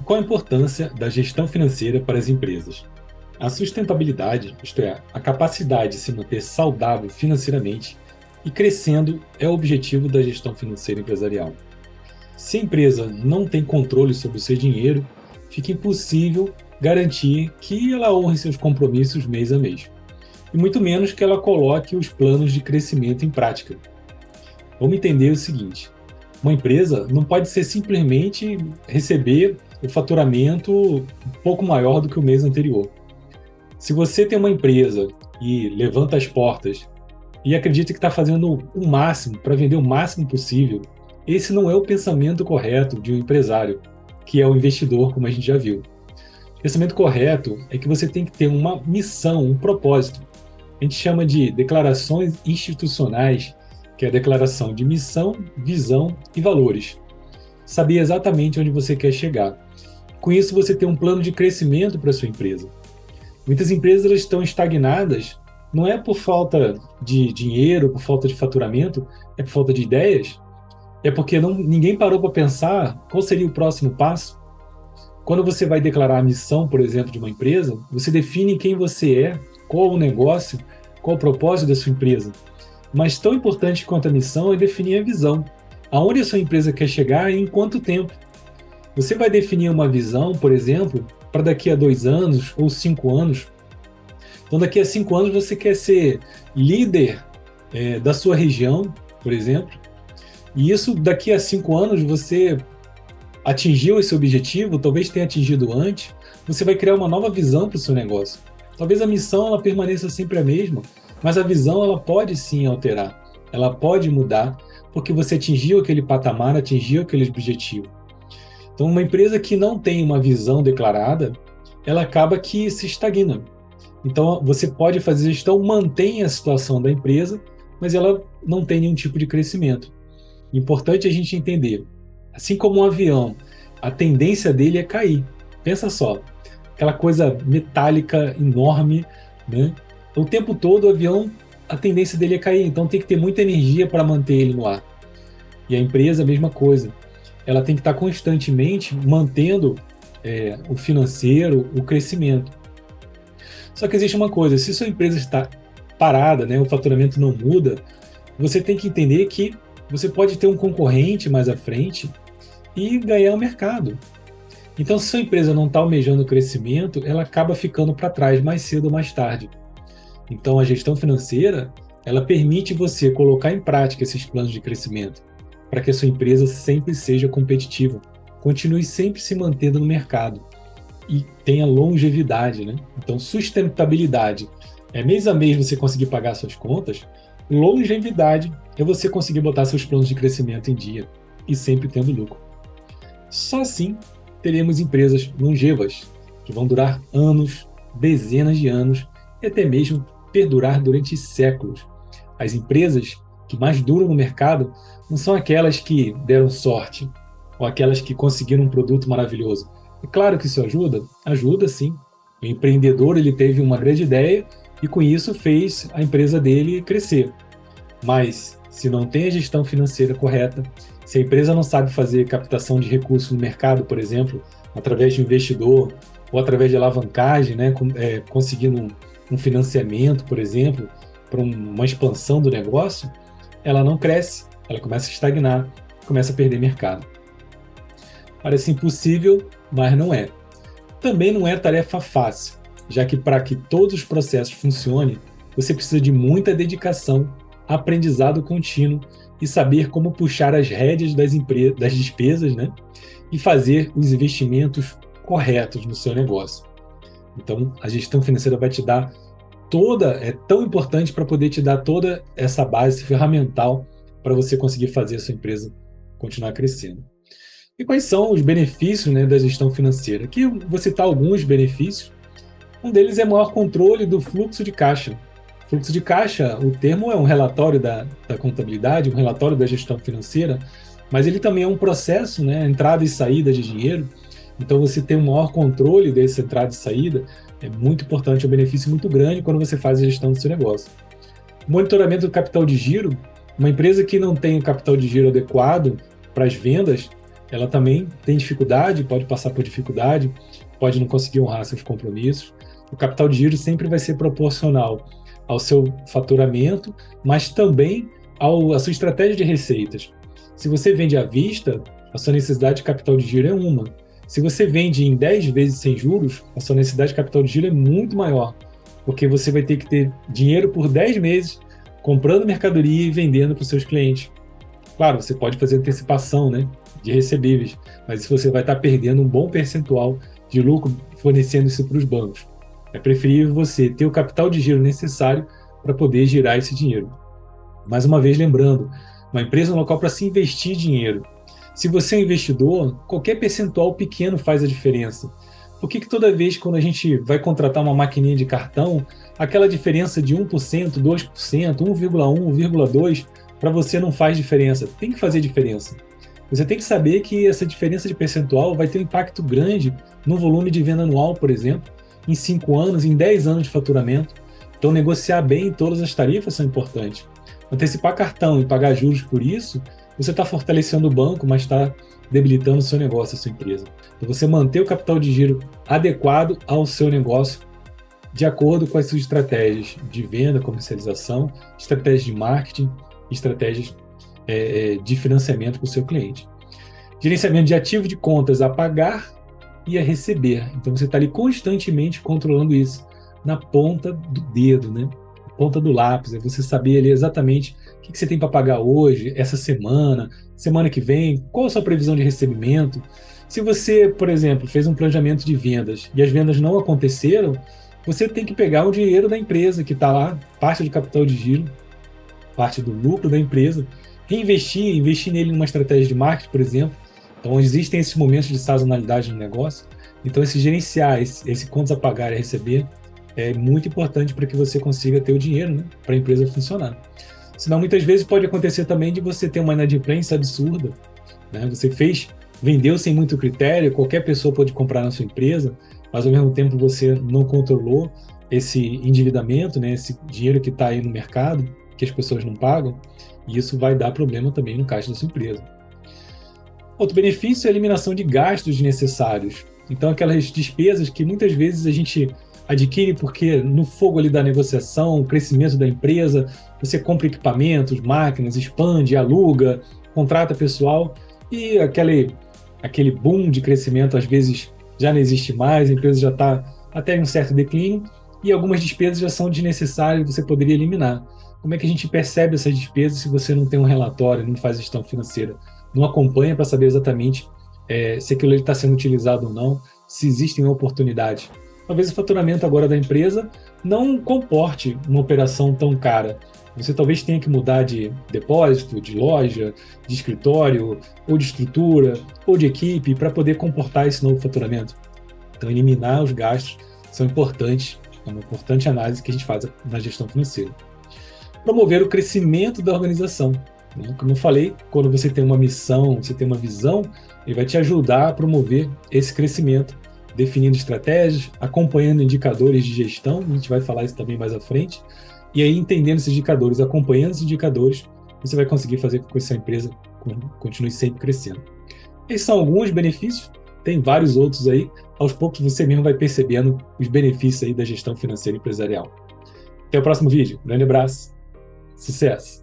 Qual a importância da gestão financeira para as empresas? A sustentabilidade, isto é, a capacidade de se manter saudável financeiramente e crescendo, é o objetivo da gestão financeira empresarial. Se a empresa não tem controle sobre o seu dinheiro, fica impossível garantir que ela honre seus compromissos mês a mês, e muito menos que ela coloque os planos de crescimento em prática. Vamos entender o seguinte: uma empresa não pode ser simplesmente receber o faturamento um pouco maior do que o mês anterior. Se você tem uma empresa e levanta as portas e acredita que está fazendo o máximo para vender o máximo possível, esse não é o pensamento correto de um empresário, que é o investidor, como a gente já viu. O pensamento correto é que você tem que ter uma missão, um propósito. A gente chama de declarações institucionais, que é a declaração de missão, visão e valores. Saber exatamente onde você quer chegar. Com isso, você tem um plano de crescimento para a sua empresa. Muitas empresas elas estão estagnadas, não é por falta de dinheiro, por falta de faturamento, é por falta de ideias, é porque ninguém parou para pensar qual seria o próximo passo. Quando você vai declarar a missão, por exemplo, de uma empresa, você define quem você é, qual o negócio, qual o propósito da sua empresa. Mas tão importante quanto a missão é definir a visão. Aonde a sua empresa quer chegar e em quanto tempo. Você vai definir uma visão, por exemplo, para daqui a 2 anos ou 5 anos. Então, daqui a 5 anos você quer ser líder da sua região, por exemplo. E isso, daqui a 5 anos, você atingiu esse objetivo, talvez tenha atingido antes, você vai criar uma nova visão para o seu negócio. Talvez a missão ela permaneça sempre a mesma, mas a visão ela pode sim alterar, ela pode mudar, porque você atingiu aquele patamar, atingiu aquele objetivo. Então, uma empresa que não tem uma visão declarada, ela acaba que se estagna. Então, você pode fazer gestão, mantém a situação da empresa, mas ela não tem nenhum tipo de crescimento. Importante a gente entender, assim como um avião, a tendência dele é cair. Pensa só, aquela coisa metálica enorme, né? O tempo todo o avião, a tendência dele é cair, então tem que ter muita energia para manter ele no ar. E a empresa, a mesma coisa. Ela tem que estar constantemente mantendo o financeiro, o crescimento. Só que existe uma coisa, se sua empresa está parada, né, o faturamento não muda, você tem que entender que você pode ter um concorrente mais à frente e ganhar o mercado. Então, se sua empresa não está almejando o crescimento, ela acaba ficando para trás mais cedo ou mais tarde. Então, a gestão financeira, ela permite você colocar em prática esses planos de crescimento, para que a sua empresa sempre seja competitiva, continue sempre se mantendo no mercado e tenha longevidade, né? Então, sustentabilidade é mês a mês você conseguir pagar suas contas, longevidade é você conseguir botar seus planos de crescimento em dia e sempre tendo lucro. Só assim teremos empresas longevas, que vão durar anos, dezenas de anos e até mesmo perdurar durante séculos. As empresas que mais duram no mercado não são aquelas que deram sorte ou aquelas que conseguiram um produto maravilhoso. É claro que isso ajuda? Ajuda sim. O empreendedor ele teve uma grande ideia e com isso fez a empresa dele crescer. Mas se não tem a gestão financeira correta, se a empresa não sabe fazer captação de recursos no mercado, por exemplo, através de um investidor ou através de alavancagem, né, conseguindo um financiamento, por exemplo, para uma expansão do negócio, ela não cresce, ela começa a estagnar, começa a perder mercado. Parece impossível, mas não é. Também não é tarefa fácil, já que para que todos os processos funcionem, você precisa de muita dedicação, aprendizado contínuo e saber como puxar as rédeas das despesas, né? E fazer os investimentos corretos no seu negócio. Então, a gestão financeira vai te dar é tão importante para poder te dar toda essa base ferramental para você conseguir fazer a sua empresa continuar crescendo. E quais são os benefícios, né, da gestão financeira? Aqui eu vou citar alguns benefícios. Um deles é maior controle do fluxo de caixa. Fluxo de caixa, o termo é um relatório da contabilidade, um relatório da gestão financeira, mas ele também é um processo, né, entrada e saída de dinheiro. Então, você ter um maior controle dessa entrada e saída é muito importante, é um benefício muito grande quando você faz a gestão do seu negócio. Monitoramento do capital de giro. Uma empresa que não tem o capital de giro adequado para as vendas, ela também tem dificuldade, pode passar por dificuldade, pode não conseguir honrar seus compromissos. O capital de giro sempre vai ser proporcional ao seu faturamento, mas também à sua estratégia de receitas. Se você vende à vista, a sua necessidade de capital de giro é uma. Se você vende em 10 vezes sem juros, a sua necessidade de capital de giro é muito maior, porque você vai ter que ter dinheiro por 10 meses comprando mercadoria e vendendo para os seus clientes. Claro, você pode fazer antecipação, né, de recebíveis, mas você vai estar perdendo um bom percentual de lucro fornecendo isso para os bancos. É preferível você ter o capital de giro necessário para poder girar esse dinheiro. Mais uma vez, lembrando, uma empresa é um local para se investir dinheiro. Se você é um investidor, qualquer percentual pequeno faz a diferença. Por que toda vez quando a gente vai contratar uma maquininha de cartão, aquela diferença de 1%, 2%, 1,1%, 1,2%, para você não faz diferença? Tem que fazer diferença. Você tem que saber que essa diferença de percentual vai ter um impacto grande no volume de venda anual, por exemplo, em 5 anos, em 10 anos de faturamento. Então, negociar bem todas as tarifas são importantes. Antecipar cartão e pagar juros por isso, você está fortalecendo o banco, mas está debilitando o seu negócio, a sua empresa. Então, você manter o capital de giro adequado ao seu negócio, de acordo com as suas estratégias de venda, comercialização, estratégias de marketing, estratégias de financiamento para o seu cliente. Gerenciamento de ativos de contas a pagar e a receber. Então, você está ali constantemente controlando isso na ponta do dedo, né? Na ponta do lápis. É você saber ali exatamente o que você tem para pagar hoje, essa semana, semana que vem, qual a sua previsão de recebimento. Se você, por exemplo, fez um planejamento de vendas e as vendas não aconteceram, você tem que pegar o dinheiro da empresa que está lá, parte do capital de giro, parte do lucro da empresa, investir nele numa estratégia de marketing, por exemplo. Então, existem esses momentos de sazonalidade no negócio. Então, gerenciar esse contas a pagar e a receber é muito importante para que você consiga ter o dinheiro, né, para a empresa funcionar. Senão, muitas vezes pode acontecer também de você ter uma inadimplência absurda, né? Você vendeu sem muito critério, qualquer pessoa pode comprar na sua empresa, mas ao mesmo tempo você não controlou esse endividamento, né, esse dinheiro que está aí no mercado, que as pessoas não pagam, e isso vai dar problema também no caixa da sua empresa. Outro benefício é a eliminação de gastos desnecessários. Então, aquelas despesas que muitas vezes a gente adquire porque no fogo ali da negociação, o crescimento da empresa, você compra equipamentos, máquinas, expande, aluga, contrata pessoal, e aquele boom de crescimento às vezes já não existe mais, a empresa já está até em um certo declínio, e algumas despesas já são desnecessárias e você poderia eliminar. Como é que a gente percebe essas despesas se você não tem um relatório, não faz gestão financeira, não acompanha para saber exatamente se aquilo está sendo utilizado ou não, se existem oportunidades? Talvez o faturamento agora da empresa não comporte uma operação tão cara. Você talvez tenha que mudar de depósito, de loja, de escritório, ou de estrutura, ou de equipe, para poder comportar esse novo faturamento. Então, eliminar os gastos são importantes, é uma importante análise que a gente faz na gestão financeira. Promover o crescimento da organização. Como eu falei, quando você tem uma missão, você tem uma visão, ele vai te ajudar a promover esse crescimento, definindo estratégias, acompanhando indicadores de gestão, a gente vai falar isso também mais à frente, e aí entendendo esses indicadores, acompanhando esses indicadores, você vai conseguir fazer com que essa empresa continue sempre crescendo. Esses são alguns benefícios, tem vários outros aí, aos poucos você mesmo vai percebendo os benefícios aí da gestão financeira empresarial. Até o próximo vídeo, grande abraço, sucesso!